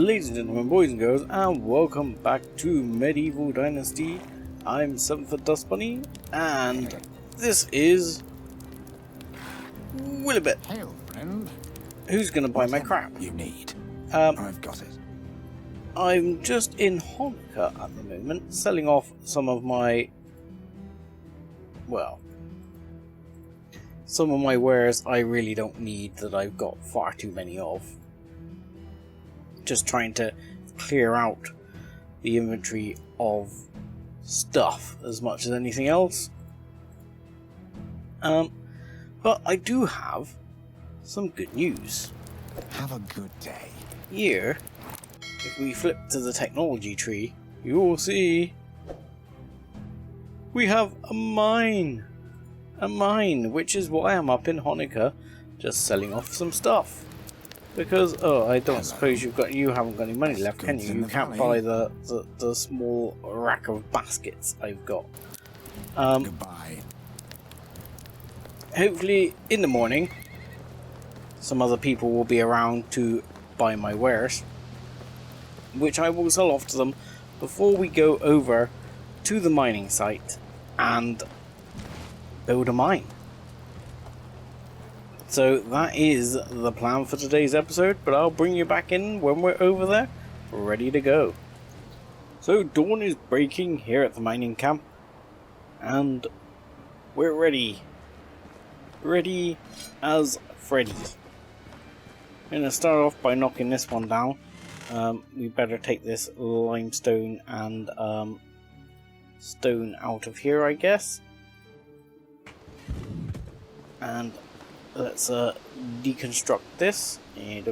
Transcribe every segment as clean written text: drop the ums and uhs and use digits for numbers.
Ladies and gentlemen, boys and girls, and welcome back to Medieval Dynasty. I'm 7-Foot Dust Bunny, and this is Willibet. Hail, friend. Who's gonna buy my crap? You need. I've got it. I'm just in Hanukkah at the moment, selling off some of my, well, some of my wares I really don't need that I've got far too many of. Just trying to clear out the inventory of stuff as much as anything else. But I do have some good news. Have a good day. Here, if we flip to the technology tree, you will see we have a mine. A mine, which is why I'm up in Hanukkah just selling off some stuff. Because, I don't suppose you haven't got any money left, can you? You can't buy the small rack of baskets I've got. Goodbye. Hopefully, in the morning, some other people will be around to buy my wares, which I will sell off to them before we go over to the mining site and build a mine. So that is the plan for today's episode, but I'll bring you back in when we're over there, ready to go. So dawn is breaking here at the mining camp, and we're ready. Ready as Freddy. I'm going to start off by knocking this one down. We better take this limestone and stone out of here, I guess. And let's deconstruct this and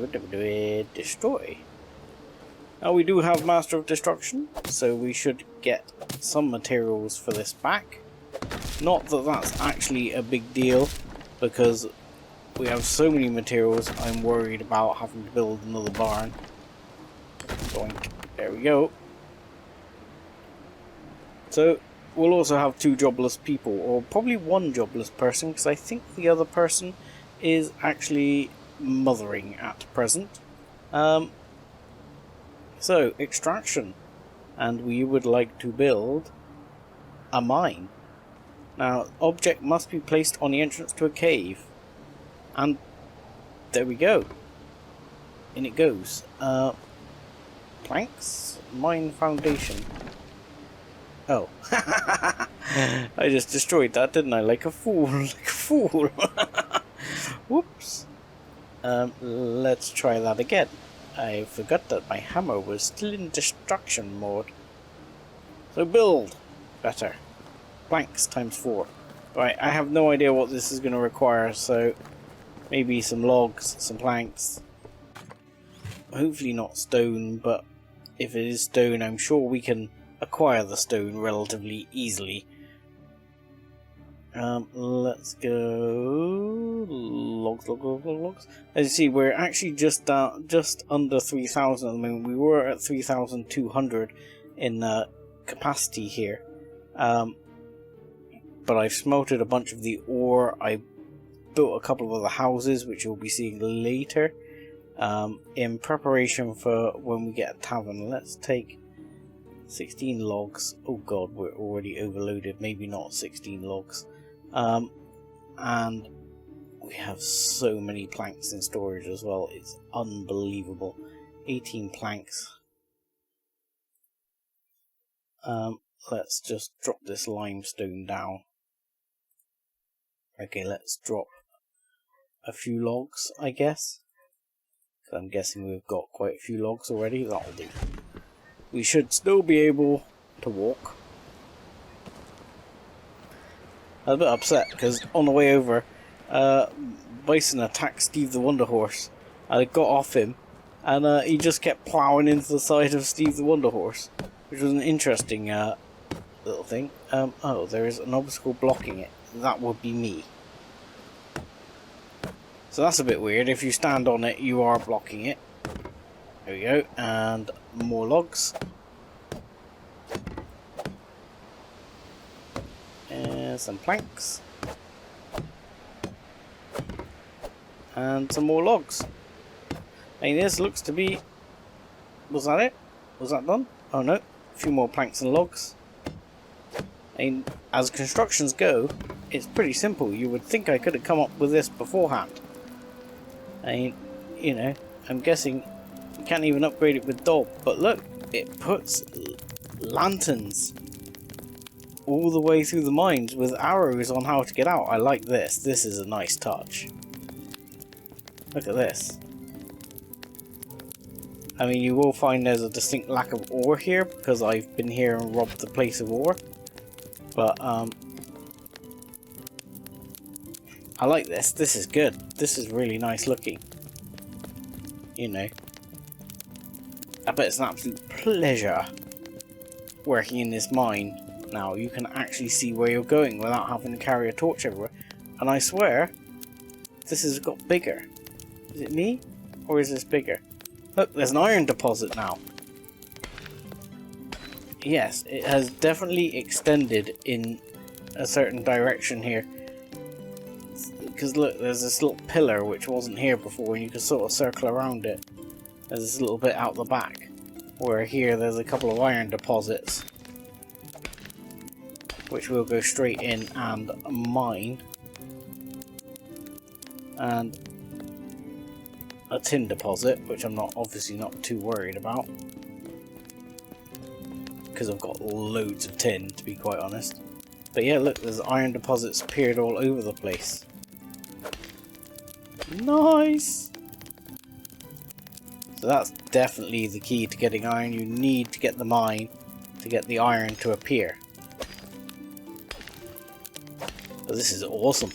destroy. Now we do have Master of Destruction, so we should get some materials for this back. Not that that's actually a big deal, because we have so many materials I'm worried about having to build another barn. Boink. There we go. So we'll also have 2 jobless people, or probably 1 jobless person, because I think the other person is actually mothering at present. So, extraction. And we would like to build a mine. Now, object must be placed on the entrance to a cave. And there we go. In it goes. Planks? Mine foundation. Oh. I just destroyed that, didn't I? Like a fool. Like a fool. Whoops. Let's try that again. I forgot that my hammer was still in destruction mode. So build. Better. Planks times 4. Right, I have no idea what this is going to require, so maybe some logs, some planks. Hopefully not stone, but if it is stone, I'm sure we can acquire the stone relatively easily. Let's go logs. As you see, we're actually just under 3,000 at the moment. We were at 3,200 in capacity here, but I've smelted a bunch of the ore. I built a couple of other houses, which you'll be seeing later, in preparation for when we get a tavern. Let's take 16 logs. Oh god, we're already overloaded. Maybe not 16 logs. And we have so many planks in storage as well. It's unbelievable. 18 planks. Let's just drop this limestone down. Okay, let's drop a few logs, I guess. I'm guessing we've got quite a few logs already. That'll do. We should still be able to walk. I was a bit upset because on the way over, Bison attacked Steve the Wonder Horse. I got off him, and he just kept ploughing into the side of Steve the Wonder Horse, which was an interesting little thing. Oh, there is an obstacle blocking it. That would be me. So that's a bit weird. If you stand on it, you are blocking it. There we go, and more logs. Some planks. And some more logs. I mean, this looks to be Was that it? Was that done? Oh no, a few more planks and logs. And as constructions go, it's pretty simple. You would think I could have come up with this beforehand. You know, I'm guessing you can't even upgrade it with Dob, but look, it puts lanterns all the way through the mines with arrows on how to get out. I like this. This is a nice touch. Look at this. I mean, you will find there's a distinct lack of ore here because I've been here and robbed the place of ore. But, I like this. This is good. This is really nice looking. You know. I bet it's an absolute pleasure working in this mine. Now, you can actually see where you're going without having to carry a torch everywhere. And I swear, this has got bigger. Is it me? Or is this bigger? Look, there's an iron deposit now. Yes, it has definitely extended in a certain direction here. Because look, there's this little pillar which wasn't here before and you can sort of circle around it. There's this little bit out the back. Where here there's a couple of iron deposits. Which we'll go straight in and mine. And a tin deposit, which I'm obviously not too worried about. Because I've got loads of tin, to be quite honest. But yeah, look, there's iron deposits appeared all over the place. Nice! So that's definitely the key to getting iron. You need to get the mine to get the iron to appear. But this is awesome.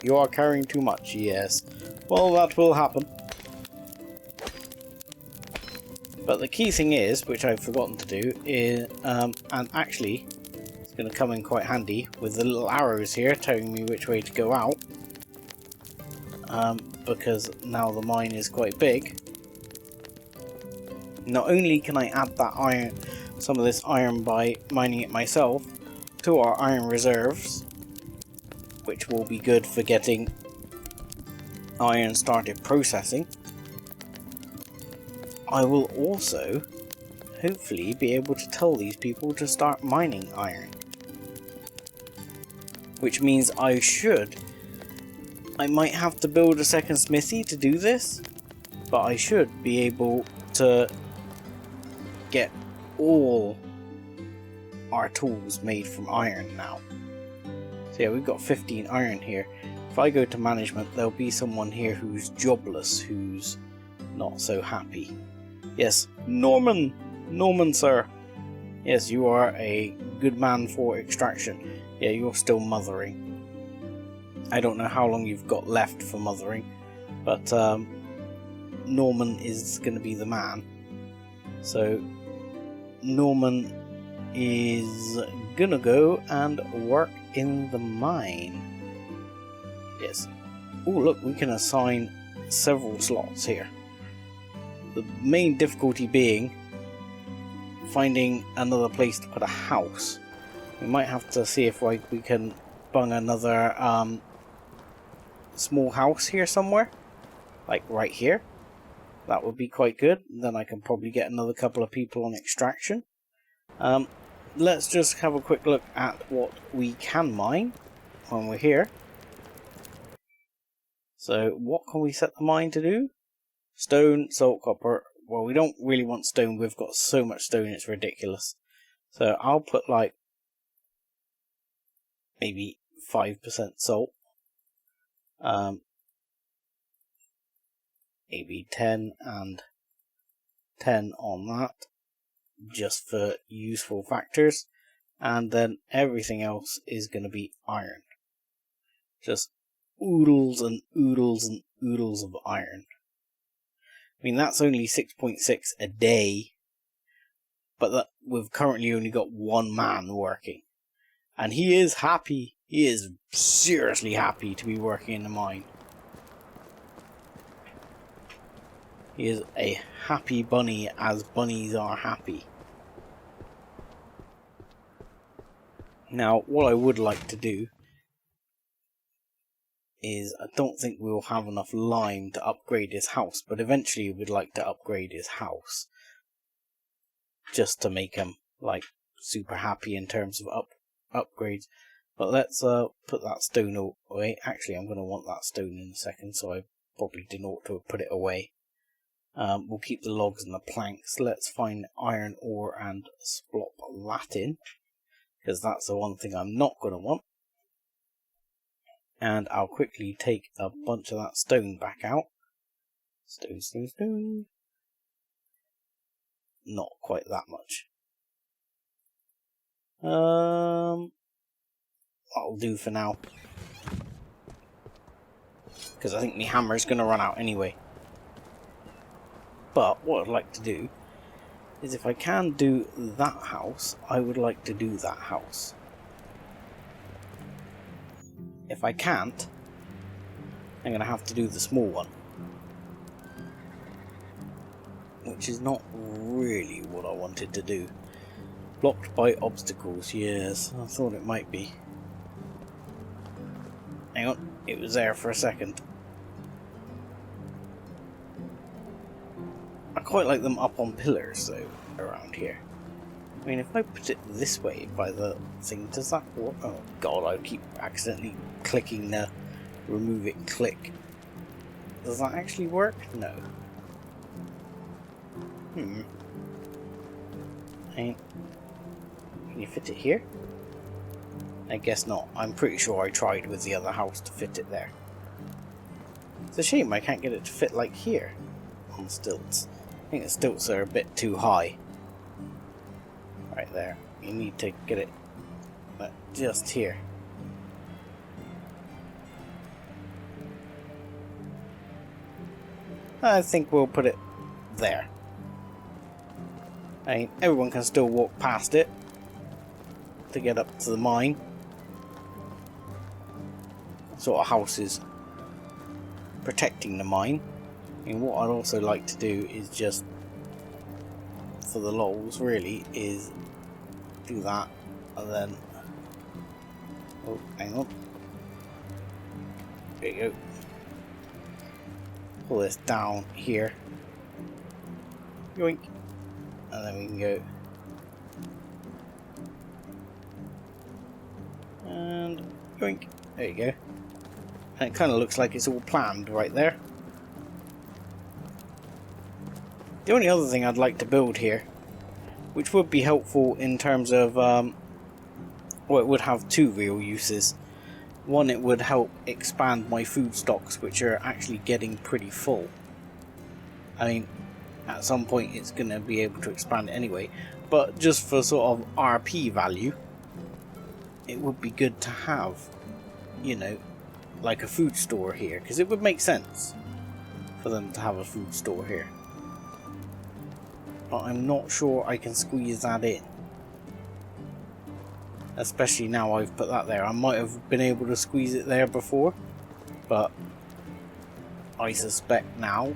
You are carrying too much, yes. Well, that will happen. But the key thing is, which I've forgotten to do, is, and actually, it's going to come in quite handy with the little arrows here telling me which way to go out. Because now the mine is quite big. Not only can I add that iron, some of this iron by mining it myself, to our iron reserves, which will be good for getting iron started processing. I will also hopefully be able to tell these people to start mining iron, which means I might have to build a second smithy to do this, but I should be able to get all our tools made from iron now. So yeah, we've got 15 iron here. If I go to management, there'll be someone here who's jobless, who's not so happy. Yes, Norman! Norman, sir. Yes, you are a good man for extraction. Yeah, you're still mothering. I don't know how long you've got left for mothering, but Norman is going to be the man. So, Norman is gonna go and work in the mine. Yes. Oh, look, we can assign several slots here. The main difficulty being finding another place to put a house. We might have to see if we can bung another small house here somewhere. Like right here. That would be quite good. Then I can probably get another couple of people on extraction. Let's just have a quick look at what we can mine when we're here. So what can we set the mine to do? Stone, salt, copper. Well, we don't really want stone. We've got so much stone it's ridiculous. So I'll put like maybe 5% salt. Maybe 10 and 10 on that. Just for useful factors. And then everything else is going to be iron. Just oodles and oodles and oodles of iron. I mean, that's only 6.6 a day, but we've currently only got one man working. And he is happy. He is seriously happy to be working in the mine. He is a happy bunny, as bunnies are happy. Now, what I would like to do is I don't think we'll have enough lime to upgrade his house, but eventually we'd like to upgrade his house just to make him like super happy in terms of upgrades. But let's put that stone away. Actually, I'm going to want that stone in a second, so I probably didn't ought to have put it away. We'll keep the logs and the planks. Let's find iron ore and splop that in, because that's the one thing I'm not going to want. And I'll quickly take a bunch of that stone back out. Stone, stone, stone. Not quite that much. That'll do for now. Because I think my hammer is going to run out anyway. But what I'd like to do is, if I can do that house, I would like to do that house. If I can't, I'm going to have to do the small one. Which is not really what I wanted to do. Blocked by obstacles, yes, I thought it might be. Hang on, it was there for a second. I quite like them up on pillars though, around here. I mean, if I put it this way by the thing, does that work? Oh god, I keep accidentally clicking the remove it click. Does that actually work? No. Can you fit it here? I guess not. I'm pretty sure I tried with the other house to fit it there. It's a shame I can't get it to fit like here on stilts. I think the stilts are a bit too high. Right there. You need to get it just here. I think we'll put it there. I mean, everyone can still walk past it to get up to the mine. Sort of house is protecting the mine. And what I'd also like to do is just, for the lols really, is do that and then, oh hang on, there you go, pull this down here, yoink, and then we can go and yoink, there you go. And it kind of looks like it's all planned right there. The only other thing I'd like to build here, which would be helpful in terms of, well, it would have two real uses. One, it would help expand my food stocks, which are actually getting pretty full. I mean, at some point it's going to be able to expand anyway, but just for sort of RP value, it would be good to have, you know, like a food store here, because it would make sense for them to have a food store here. But I'm not sure I can squeeze that in. Especially now I've put that there. I might have been able to squeeze it there before, but I suspect now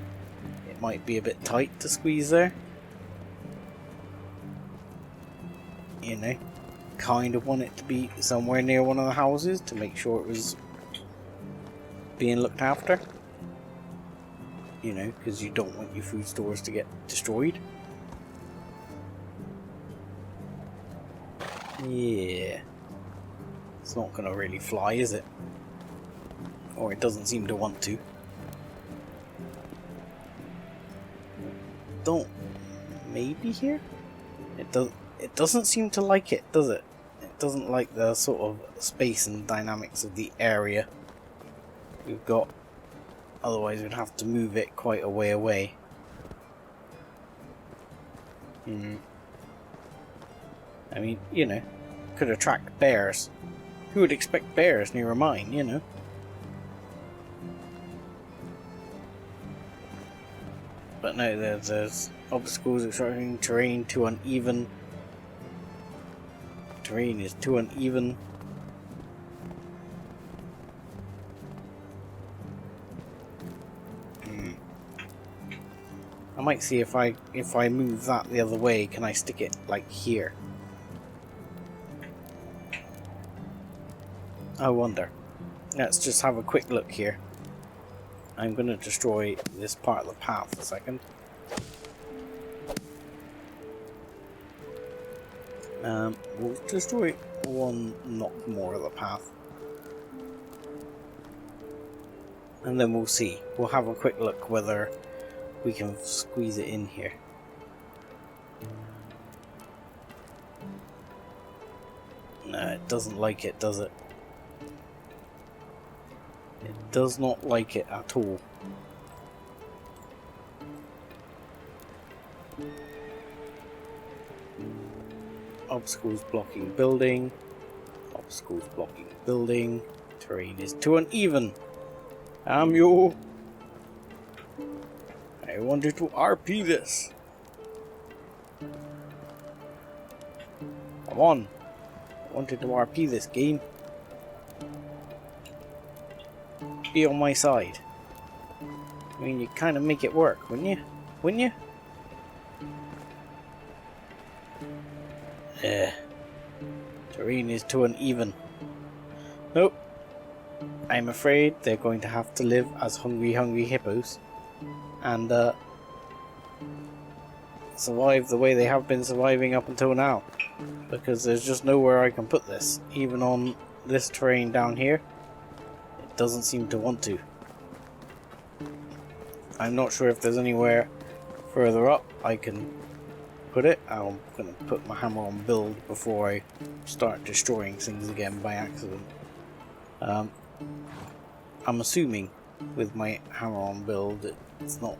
it might be a bit tight to squeeze there. You know, kind of want it to be somewhere near one of the houses to make sure it was being looked after. You know, because you don't want your food stores to get destroyed. Yeah, it's not gonna really fly, is it? Or it doesn't seem to want to. Don't, maybe here? It doesn't seem to like it, does it? It doesn't like the sort of space and dynamics of the area we've got. Otherwise we'd have to move it quite a way away. I mean, you know, could attract bears. Who would expect bears near a mine, you know? But no, there's obstacles obstructing terrain too uneven. Terrain is too uneven. I might see if I move that the other way, can I stick it like here? I wonder. let's just have a quick look here. I'm going to destroy this part of the path a second. We'll destroy one knock more of the path. And then we'll see. We'll have a quick look whether we can squeeze it in here. No, it doesn't like it, does it? It does not like it at all. Obstacles blocking building. Obstacles blocking building. Terrain is too uneven. Damn you! I wanted to RP this. Come on. I wanted to RP this game. Be on my side. I mean, you kind of make it work, wouldn't you? Wouldn't you? Terrain is too uneven. Nope. I'm afraid they're going to have to live as hungry hippos. And survive the way they have been surviving up until now. Because there's just nowhere I can put this. Even on this terrain down here. It doesn't seem to want to. I'm not sure if there's anywhere further up I can put it. I'm going to put my hammer on build before I start destroying things again by accident. I'm assuming with my hammer on build it's not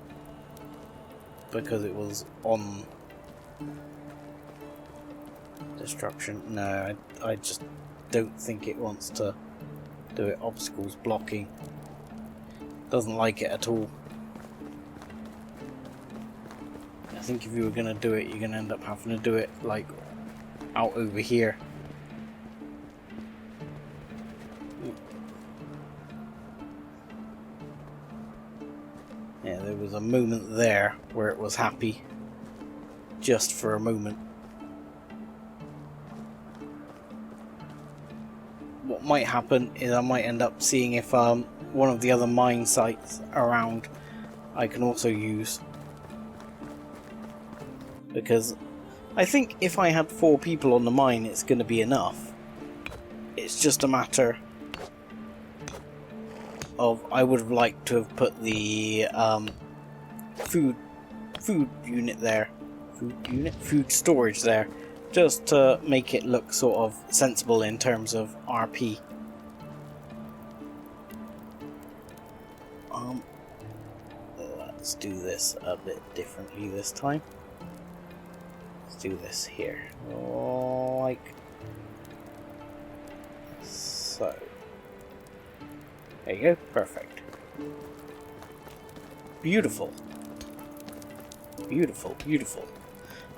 because it was on destruction. No, I just don't think it wants to do it. Obstacles blocking. Doesn't like it at all. I think if you were going to do it, you're going to end up having to do it like out over here. Yeah, there was a moment there where it was happy. Just for a moment. What might happen is I might end up seeing if one of the other mine sites around I can also use. Because I think if I had 4 people on the mine, it's going to be enough. It's just a matter of I would have liked to have put the food unit there, food storage there, just to make it look sort of sensible in terms of RP. Let's do this a bit differently this time. Do this here, like so. There you go, perfect. Beautiful. Beautiful, beautiful.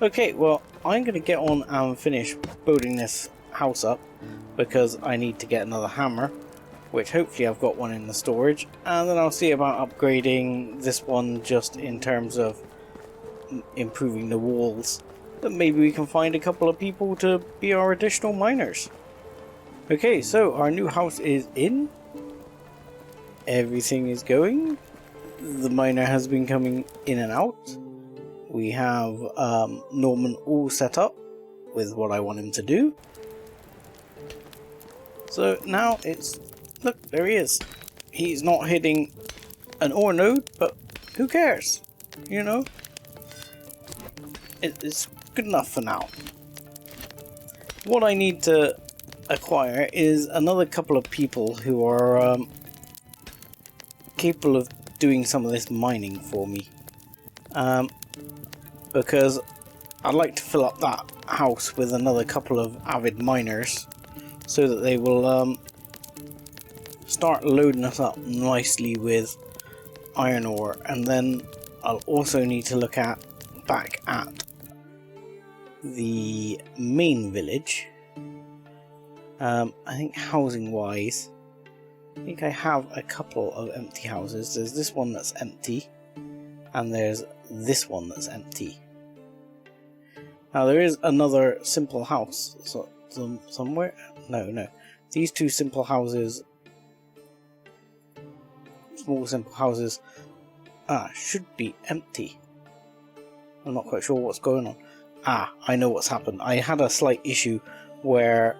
Okay, well, I'm going to get on and finish building this house up because I need to get another hammer, which hopefully I've got one in the storage, and then I'll see about upgrading this one just in terms of improving the walls. But maybe we can find a couple of people to be our additional miners. Okay, so our new house is in. Everything is going. The miner has been coming in and out. We have Norman all set up with what I want him to do. So now it's... Look, there he is. He's not hitting an ore node, but who cares? You know? It's good enough for now. What I need to acquire is another couple of people who are capable of doing some of this mining for me. Because I'd like to fill up that house with another couple of avid miners so that they will start loading us up nicely with iron ore, and then I'll also need to look back at the main village. I think housing wise, I think I have a couple of empty houses. There's this one that's empty, and there's this one that's empty. Now there is another simple house somewhere. No. These two simple houses small simple houses should be empty. I'm not quite sure what's going on. I know what's happened. I had a slight issue where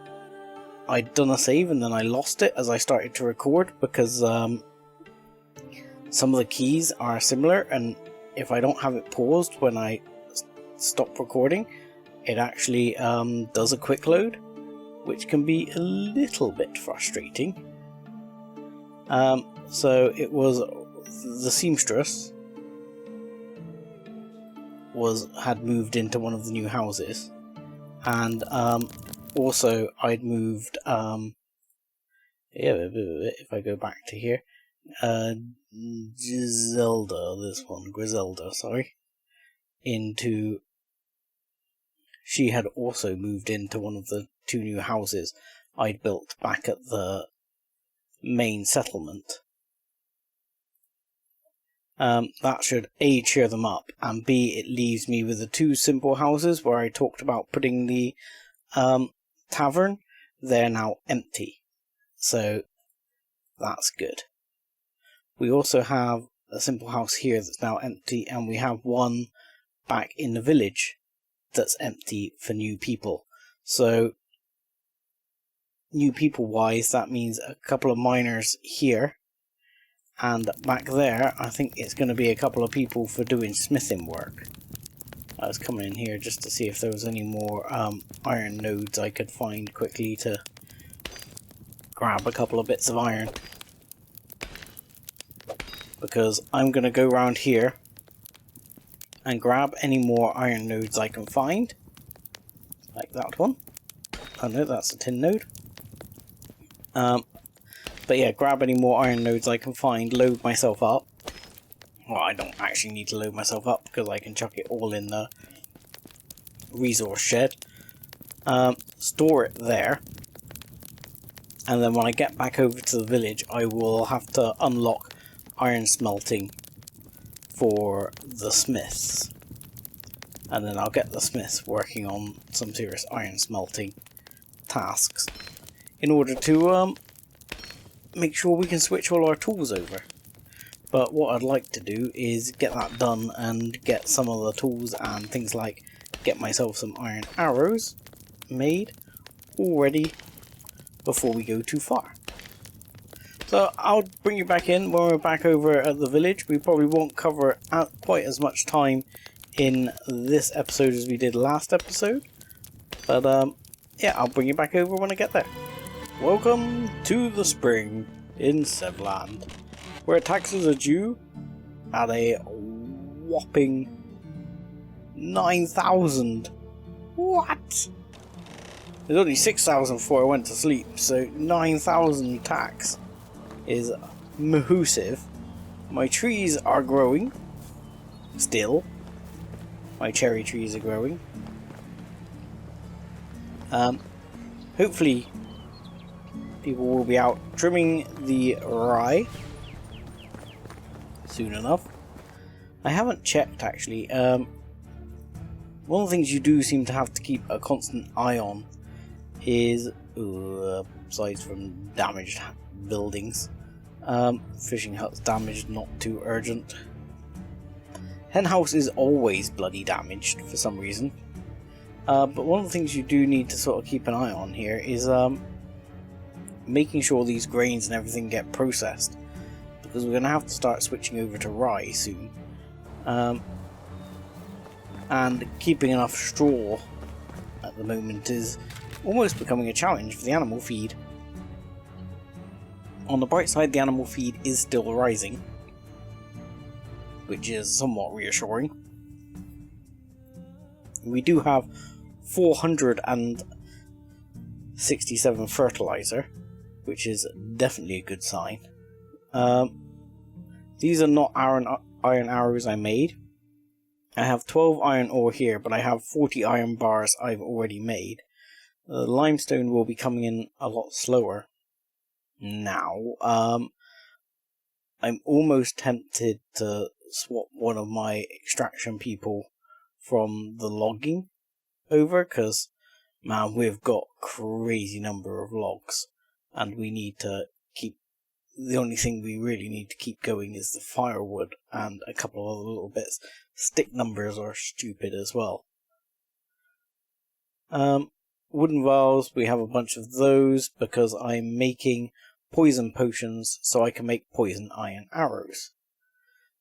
I'd done a save and then I lost it as I started to record, because some of the keys are similar, and if I don't have it paused when I stop recording, it actually does a quick load, which can be a little bit frustrating. So it was the seamstress had moved into one of the new houses, and also I'd moved if I go back to here, Griselda, sorry, she had also moved into one of the 2 new houses I'd built back at the main settlement. That should A, cheer them up, and B, it leaves me with the 2 simple houses where I talked about putting the tavern. They're now empty, so that's good. We also have a simple house here that's now empty, and we have one back in the village that's empty for new people. So new people wise, that means a couple of miners here, and back there I think it's going to be a couple of people for doing smithing work. I was coming in here just to see if there was any more iron nodes I could find quickly to grab a couple of bits of iron, because I'm going to go around here and grab any more iron nodes I can find, like that one. Oh no, that's a tin node. But yeah, grab any more iron nodes I can find, load myself up. Well, I don't actually need to load myself up because I can chuck it all in the resource shed. Store it there. And then when I get back over to the village, I will have to unlock iron smelting for the smiths. And then I'll get the smiths working on some serious iron smelting tasks in order to make sure we can switch all our tools over. But what I'd like to do is get that done and get some of the tools and things like get myself some iron arrows made already before we go too far. So I'll bring you back in when we're back over at the village. We probably won't cover quite as much time in this episode as we did last episode, but yeah, I'll bring you back over when I get there. Welcome to the spring in Sevland, where taxes are due at a whopping 9,000. What? There's only 6,000 before I went to sleep, so 9,000 tax is massive. My trees are growing. Still. My cherry trees are growing. Hopefully people will be out trimming the rye soon enough. I haven't checked actually. One of the things you do seem to have to keep a constant eye on is, aside from damaged buildings, fishing huts damaged, not too urgent. Henhouse is always bloody damaged for some reason. But one of the things you do need to sort of keep an eye on here is making sure these grains and everything get processed, because we're going to have to start switching over to rye soon. And keeping enough straw at the moment is almost becoming a challenge for the animal feed. On the bright side, the animal feed is still rising, which is somewhat reassuring. We do have 467 fertilizer, which is definitely a good sign. These are not iron arrows I made. I have 12 iron ore here, but I have 40 iron bars I've already made. The limestone will be coming in a lot slower now. I'm almost tempted to swap one of my extraction people from the logging over, because man, we've got crazy number of logs and we need to keep the only thing we really need to keep going is the firewood and a couple of other little bits. Stick numbers are stupid as well. Wooden vials, we have a bunch of those because I'm making poison potions so I can make poison iron arrows,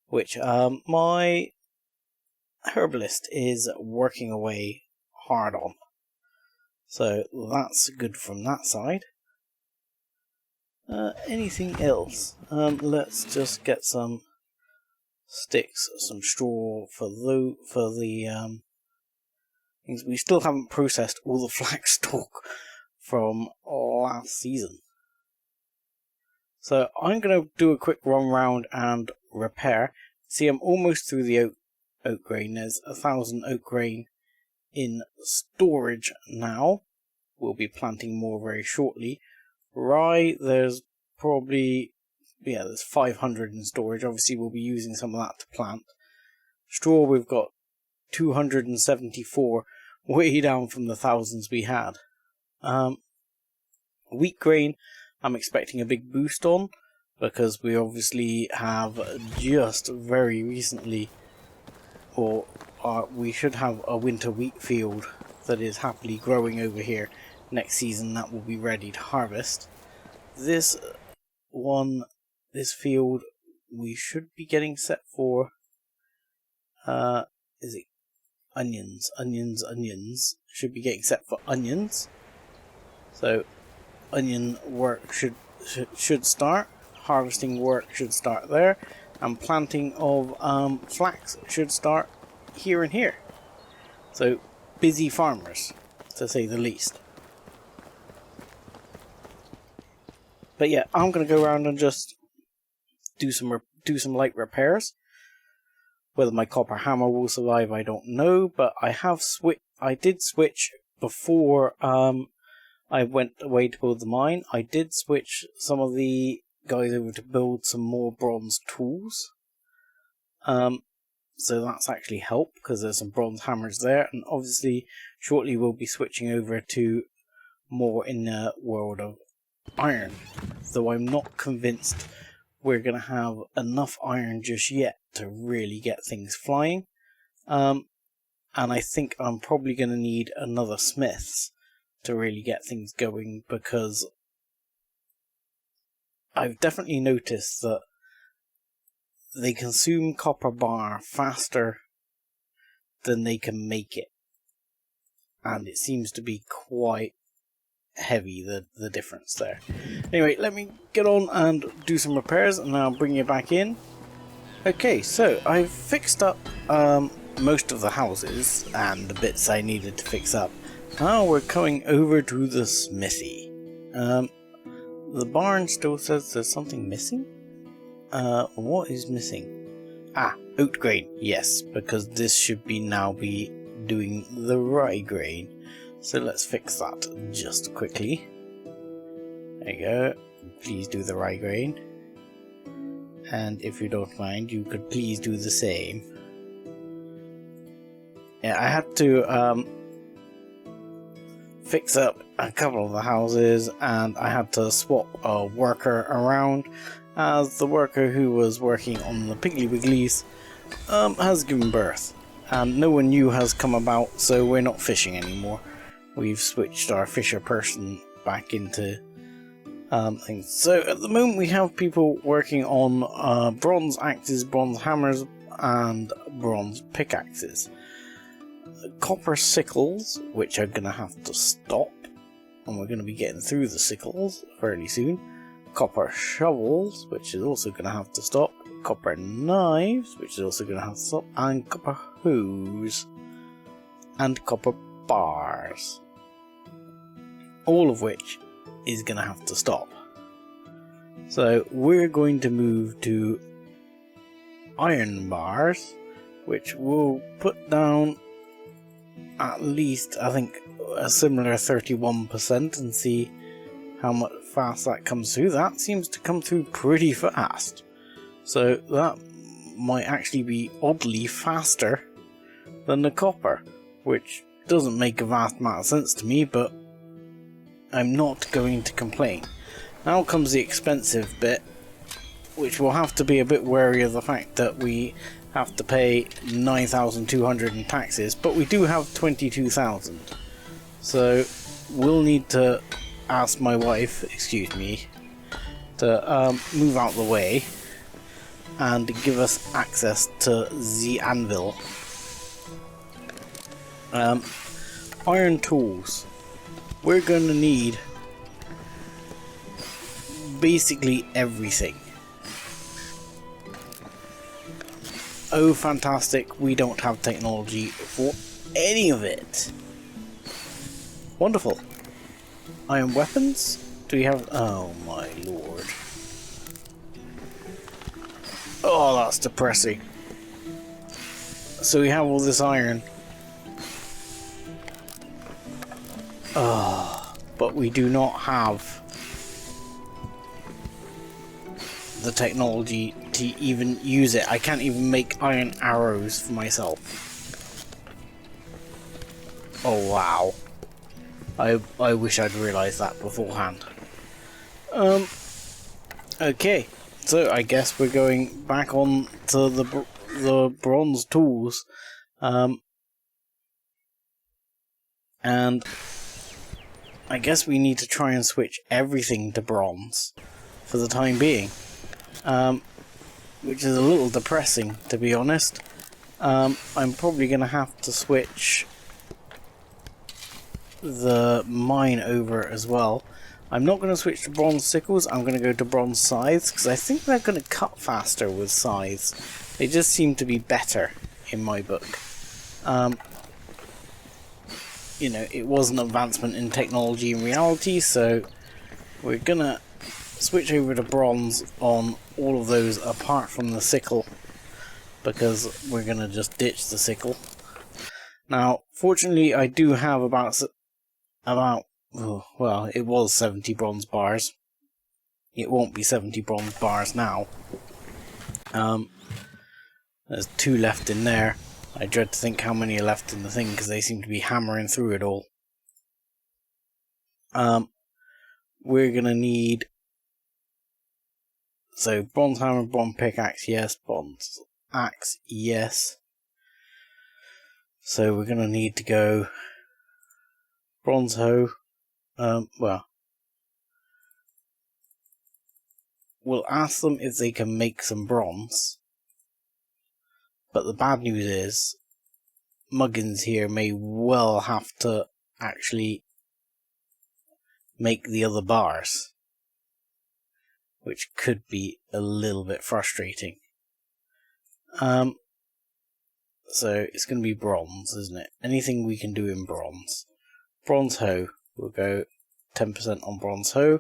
which my herbalist is working away hard on. So that's good from that side. Anything else? Let's just get some sticks, some straw for the things. We still haven't processed all the flax stalk from last season. So I'm going to do a quick run round and repair. See, I'm almost through the oat grain. There's 1,000 oat grain in storage now. We'll be planting more very shortly. Rye, there's probably, there's 500 in storage. Obviously, we'll be using some of that to plant. Straw, we've got 274, way down from the thousands we had. Wheat grain, I'm expecting a big boost on, because we obviously have just very recently, or we should have a winter wheat field that is happily growing over here. Next season that will be ready to harvest. This field we should be getting set for, is it onions? Onions. Should be getting set for onions. So onion work should start. Harvesting work should start there. And planting of flax should start here and here. So busy farmers, to say the least. But yeah, I'm going to go around and just do some light repairs. Whether my copper hammer will survive, I don't know. But I did switch before I went away to build the mine. I did switch some of the guys over to build some more bronze tools. So that's actually helped because there's some bronze hammers there. And obviously, shortly we'll be switching over to more in the world of iron, though I'm not convinced we're going to have enough iron just yet to really get things flying. And I think I'm probably going to need another smiths to really get things going, because I've definitely noticed that they consume copper bar faster than they can make it, and it seems to be quite heavy, the difference there. Anyway, let me get on and do some repairs and I'll bring you back in. Okay, so I've fixed up most of the houses and the bits I needed to fix up. Now we're coming over to the smithy. The barn still says there's something missing. What is missing? Oat grain, yes, because this should now be doing the rye grain. So let's fix that just quickly. There you go. Please do the rye grain. And if you don't mind, you could please do the same. Yeah, I had to fix up a couple of the houses, and I had to swap a worker around, as the worker who was working on the Piggly Wigglies has given birth. And no one new has come about, so we're not fishing anymore. We've switched our fisher person back into things. So at the moment we have people working on bronze axes, bronze hammers, and bronze pickaxes. Copper sickles, which are going to have to stop, and we're going to be getting through the sickles fairly soon. Copper shovels, which is also going to have to stop. Copper knives, which is also going to have to stop. And copper hoes. And copper bars. All of which is going to have to stop. So we're going to move to iron bars, which will put down at least, I think, a similar 31% and see how much fast that comes through. That seems to come through pretty fast. So that might actually be oddly faster than the copper, which doesn't make a vast amount of sense to me, but I'm not going to complain. Now comes the expensive bit, which will have to be a bit wary of the fact that we have to pay 9,200 in taxes, but we do have 22,000. So we'll need to ask my wife, excuse me, to move out the way and give us access to the anvil. Iron tools. We're going to need basically everything. Oh, fantastic, we don't have technology for any of it. Wonderful. Iron weapons? Do we have... oh my lord. Oh, that's depressing. So we have all this iron. Oh, but we do not have the technology to even use it. I can't even make iron arrows for myself. Oh wow. I wish I'd realised that beforehand. Okay, so I guess we're going back on to the bronze tools, and I guess we need to try and switch everything to bronze for the time being, which is a little depressing, to be honest. I'm probably going to have to switch the mine over as well. I'm not going to switch to bronze sickles, I'm going to go to bronze scythes, because I think they're going to cut faster with scythes. They just seem to be better in my book. You know, it was an advancement in technology in reality, so we're going to switch over to bronze on all of those apart from the sickle, because we're going to just ditch the sickle. Now, fortunately, I do have about well, it was 70 bronze bars. It won't be 70 bronze bars now. There's 2 left in there. I dread to think how many are left in the thing, because they seem to be hammering through it all. We're gonna need... so, bronze hammer, bronze pickaxe, yes. Bronze axe, yes. So we're gonna need to go... bronze hoe. Well, we'll ask them if they can make some bronze. But the bad news is, Muggins here may well have to actually make the other bars, which could be a little bit frustrating. So it's going to be bronze, isn't it? Anything we can do in bronze. Bronze hoe. We'll go 10% on bronze hoe.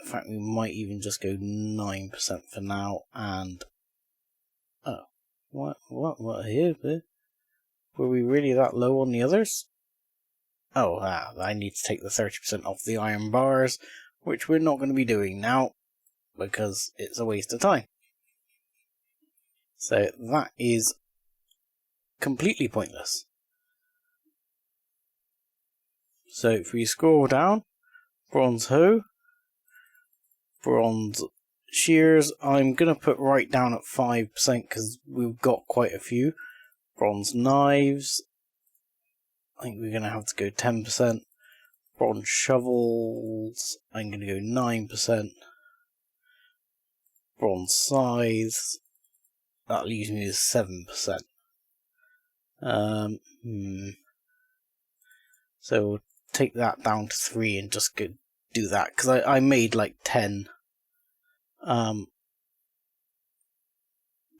In fact, we might even just go 9% for now. And oh, what here? Were we really that low on the others? Oh, I need to take the 30% off the iron bars, which we're not going to be doing now because it's a waste of time. So that is completely pointless. So if we scroll down, bronze hoe, bronze shears, I'm going to put right down at 5% because we've got quite a few. Bronze knives, I think we're going to have to go 10%. Bronze shovels, I'm going to go 9%. Bronze scythes, that leaves me with 7%. So we'll take that down to 3 and just go do that, because I made like 10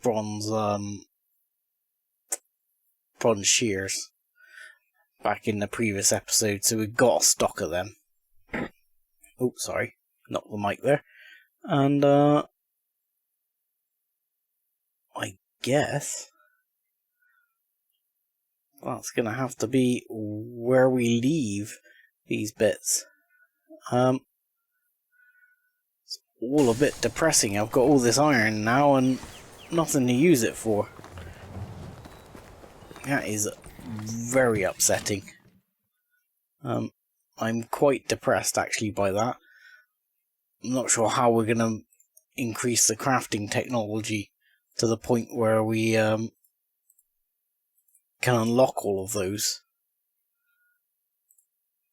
bronze shears back in the previous episode, so we've got a stock of them. Oh, sorry, knocked the mic there. And I guess that's gonna have to be where we leave these bits. It's all a bit depressing. I've got all this iron now and nothing to use it for. That is very upsetting. I'm quite depressed actually by that. I'm not sure how we're gonna increase the crafting technology to the point where we can unlock all of those.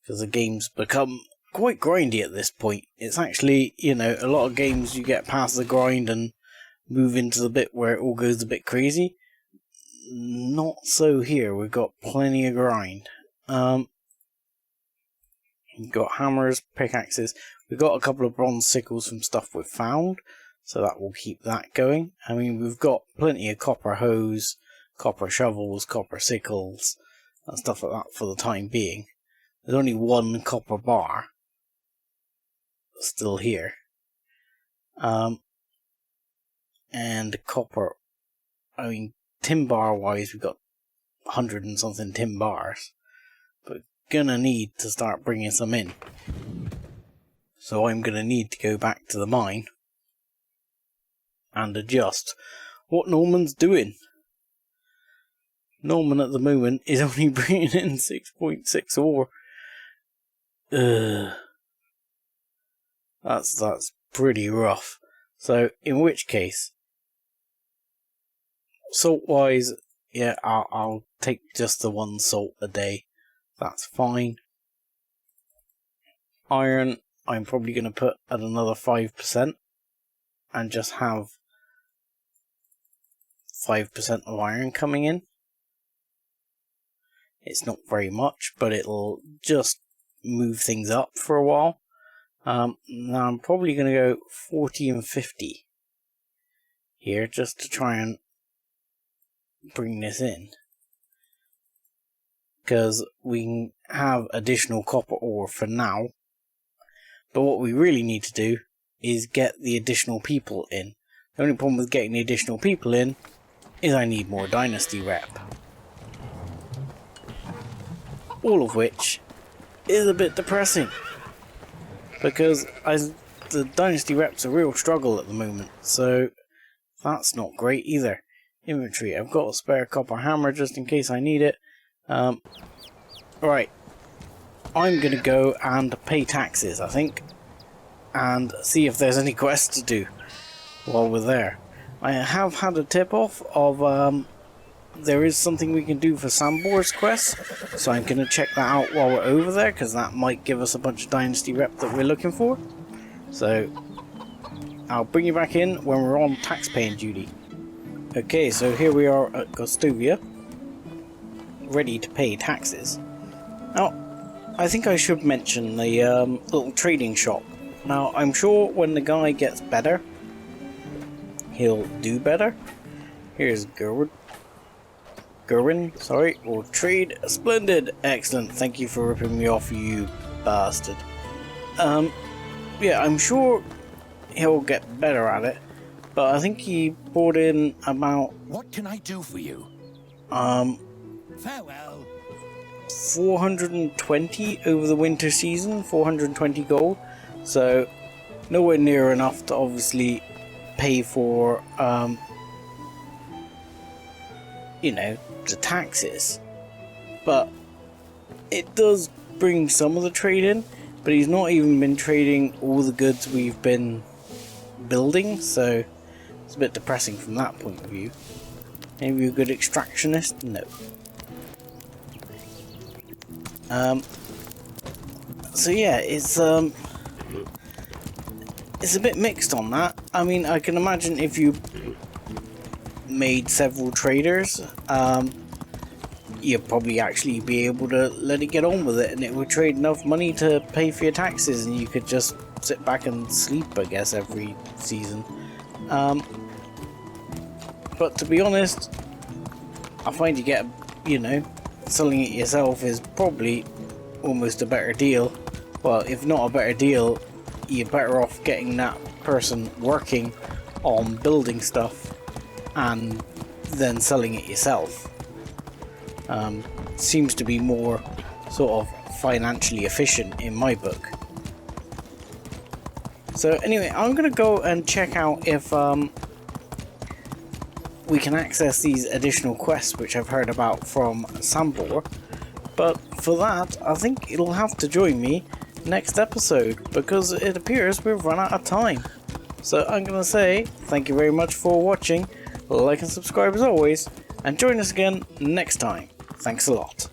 Because the game's become quite grindy at this point. It's actually, you know, a lot of games you get past the grind and move into the bit where it all goes a bit crazy. Not so here. We've got plenty of grind. We've got hammers, pickaxes. We've got a couple of bronze sickles from stuff we've found, so that will keep that going. I mean, we've got plenty of copper hoes, copper shovels, copper sickles, and stuff like that for the time being. There's only one copper bar still here. And copper, I mean, tin bar wise, we've got 100 and something tin bars. But gonna need to start bringing some in. So I'm gonna need to go back to the mine and adjust what Norman's doing. Norman at the moment is only bringing in 6.6 ore. That's pretty rough. So in which case, salt wise, yeah, I'll take just the one salt a day. That's fine. Iron, I'm probably going to put at another 5% and just have 5% of iron coming in. It's not very much, but it'll just move things up for a while. Now I'm probably going to go 40 and 50 here just to try and bring this in. Because we can have additional copper ore for now. But what we really need to do is get the additional people in. The only problem with getting the additional people in is I need more Dynasty rep. All of which is a bit depressing. Because the Dynasty rep's a real struggle at the moment. So that's not great either. Inventory, I've got a spare copper hammer just in case I need it. Right, I'm gonna go and pay taxes, I think, and see if there's any quests to do while we're there. I have had a tip off of there is something we can do for Sambor's quest, so I'm gonna check that out while we're over there, because that might give us a bunch of Dynasty rep that we're looking for. So I'll bring you back in when we're on tax paying duty. Okay, so here we are at Gostovia, ready to pay taxes. Now, I think I should mention the little trading shop. Now, I'm sure when the guy gets better, he'll do better. Here's Gerwin, sorry, will trade. Splendid, excellent. Thank you for ripping me off, you bastard. Yeah, I'm sure he'll get better at it, but I think he brought in about... What can I do for you? Farewell. 420 over the winter season, 420 gold, so nowhere near enough to obviously pay for, you know, the taxes, but it does bring some of the trade in, but he's not even been trading all the goods we've been building, so it's a bit depressing from that point of view. Maybe a good extractionist? No. So yeah, it's a bit mixed on that. I mean, I can imagine if you made several traders, you'd probably actually be able to let it get on with it, and it would trade enough money to pay for your taxes, and you could just sit back and sleep, I guess, every season. But to be honest, I find you get, you know, selling it yourself is probably almost a better deal. Well, if not a better deal, you're better off getting that person working on building stuff and then selling it yourself. Seems to be more sort of financially efficient in my book. So anyway, I'm gonna go and check out if we can access these additional quests which I've heard about from Sambor, but for that I think it'll have to join me next episode, because it appears we've run out of time. So I'm gonna say thank you very much for watching, like and subscribe as always, and join us again next time. Thanks a lot.